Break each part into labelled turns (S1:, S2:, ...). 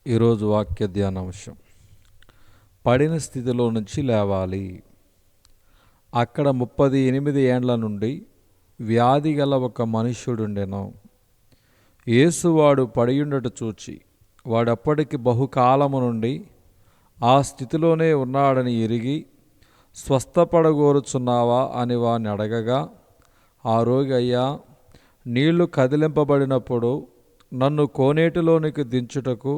S1: ఈరోజు వాక్య ధ్యానాంశం, పడిన స్థితిలో నుంచి లేవాలి. అక్కడ 38 ఏండ్ల నుండి వ్యాధి గల ఒక మనుష్యుడుండెను. యేసువాడు పడియుండట చూచి వాడప్పటికి బహుకాలము నుండి ఆ స్థితిలోనే ఉన్నాడని ఎరిగి, స్వస్థపడగోరుచున్నావా అని వాని అడగగా, ఆ రోగి, అయ్యా, నీళ్లు కదిలింపబడినప్పుడు నన్ను కోనేటిలోనికి దించుటకు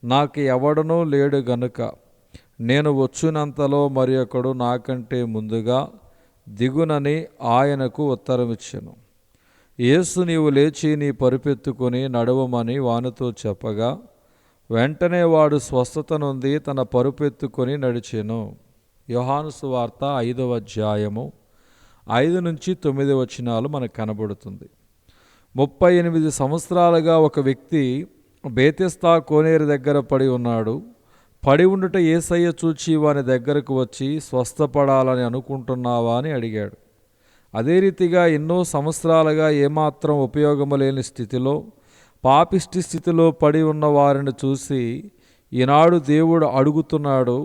S1: నాకు ఎవడనూ లేడు గనుక నేను వచ్చినంతలో మరి ఒకడు నాకంటే ముందుగా దిగునని ఆయనకు ఉత్తరమిచ్చెను. యేసు, నీవు లేచి నీ పరుపెత్తుకొని నడవమని వానితో చెప్పగా, వెంటనే వాడు స్వస్థత నొంది తన పరుపెత్తుకొని నడిచెను. యోహాను సువార్త 5వ అధ్యాయము 5-9 మనకు కనబడుతుంది. 38 సంవత్సరాలుగా ఒక వ్యక్తి బేతెస్దా కోనేరు దగ్గర పడి ఉన్నాడు. పడి ఉండుట యేసయ్య చూచి వాని దగ్గరకు వచ్చి, స్వస్థపడాలని అనుకుంటున్నావా అని అడిగాడు. అదే రీతిగా ఎన్నో సంవత్సరాలుగా ఏమాత్రం ఉపయోగము లేని స్థితిలో, పాపిష్టి స్థితిలో పడి ఉన్న వారిని చూసి ఈనాడు దేవుడు అడుగుతున్నాడు,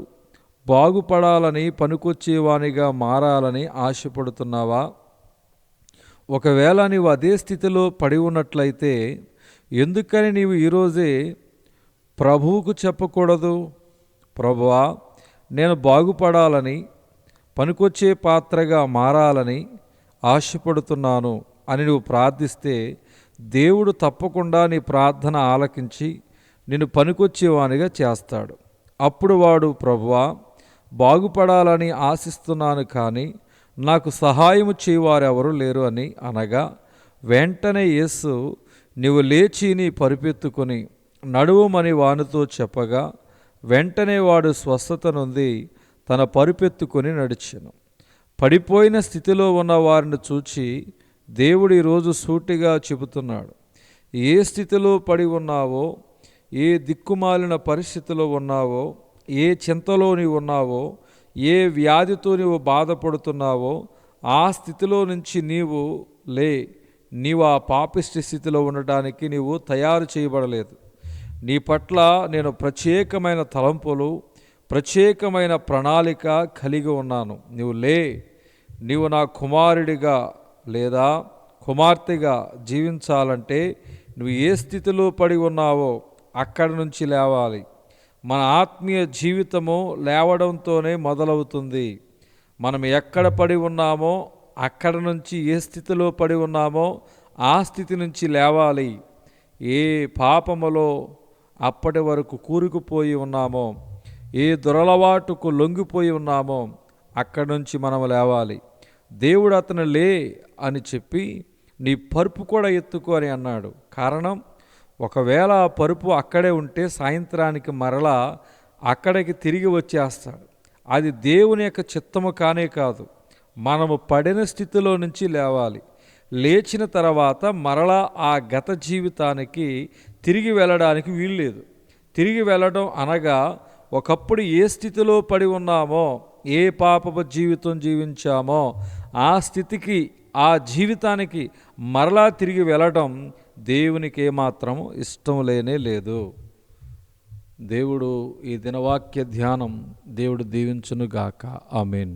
S1: బాగుపడాలని, పనికొచ్చేవానిగా మారాలని ఆశపడుతున్నావా? ఒకవేళ నీవు అదే స్థితిలో పడి ఉన్నట్లయితే ఎందుకని నీవు ఈరోజే ప్రభువుకు చెప్పకూడదు? ప్రభువా, నేను బాగుపడాలని, పనికొచ్చే పాత్రగా మారాలని ఆశపడుతున్నాను అని నువ్వు ప్రార్థిస్తే దేవుడు తప్పకుండా నీ ప్రార్థన ఆలకించి నిన్ను పనికొచ్చేవానిగా చేస్తాడు. అప్పుడు వాడు, ప్రభువా, బాగుపడాలని ఆశిస్తున్నాను, కానీ నాకు సహాయము చేయవారెవరు లేరు అని అనగా, వెంటనే యేసు, నీవు లేచి నీ పరుపెత్తుకొని నడువమని వానితో చెప్పగా, వెంటనే వాడు స్వస్థత నొంది తన పరుపెత్తుకొని నడిచెను. పడిపోయిన స్థితిలో ఉన్న వారిని చూచి దేవుడు ఈరోజు సూటిగా చెబుతున్నాడు, ఏ స్థితిలో పడి ఉన్నావో, ఏ దిక్కుమాలిన పరిస్థితిలో ఉన్నావో, ఏ చింతలో నీవు ఉన్నావో, ఏ వ్యాధితో నీవు బాధపడుతున్నావో, ఆ స్థితిలో నుంచి నీవు లే. నీవు ఆ పాపిష్టి స్థితిలో ఉండటానికి నీవు తయారు చేయబడలేదు. నీ పట్ల నేను ప్రత్యేకమైన తలంపులు, ప్రత్యేకమైన ప్రణాళిక కలిగి ఉన్నాను. నీవు లే. నీవు నా కుమారుడిగా లేదా కుమార్తెగా జీవించాలంటే నువ్వు ఏ స్థితిలో పడి ఉన్నావో అక్కడి నుంచి లేవాలి. మన ఆత్మీయ జీవితము లేవడంతోనే మొదలవుతుంది. మనం ఎక్కడ పడి ఉన్నామో అక్కడ నుంచి, ఏ స్థితిలో పడి ఉన్నామో ఆ స్థితి నుంచి లేవాలి. ఏ పాపములో అప్పటి వరకు కూరుకుపోయి ఉన్నామో, ఏ దురలవాటుకు లొంగిపోయి ఉన్నామో అక్కడి నుంచి మనం లేవాలి. దేవుడు అతను లే అని చెప్పి నీ పరుపు కూడా ఎత్తుకో అని అన్నాడు. కారణం, ఒకవేళ ఆ పరుపు అక్కడే ఉంటే సాయంత్రానికి మరలా అక్కడికి తిరిగి వచ్చేస్తాడు. అది దేవుని యొక్క చిత్తము కానే కాదు. మనము పడిన స్థితిలో నుంచి లేవాలి. లేచిన తర్వాత మరలా ఆ గత జీవితానికి తిరిగి వెళ్ళడానికి వీల్లేదు. తిరిగి వెళ్ళడం అనగా, ఒకప్పుడు ఏ స్థితిలో పడి ఉన్నామో, ఏ పాపపు జీవితం జీవించామో ఆ స్థితికి, ఆ జీవితానికి మరలా తిరిగి వెళ్ళడం దేవునికి ఏమాత్రం ఇష్టం లేనే లేదు. దేవుడు ఈ దినవాక్య ధ్యానం దేవుడు దీవించునుగాక. ఆమేన్.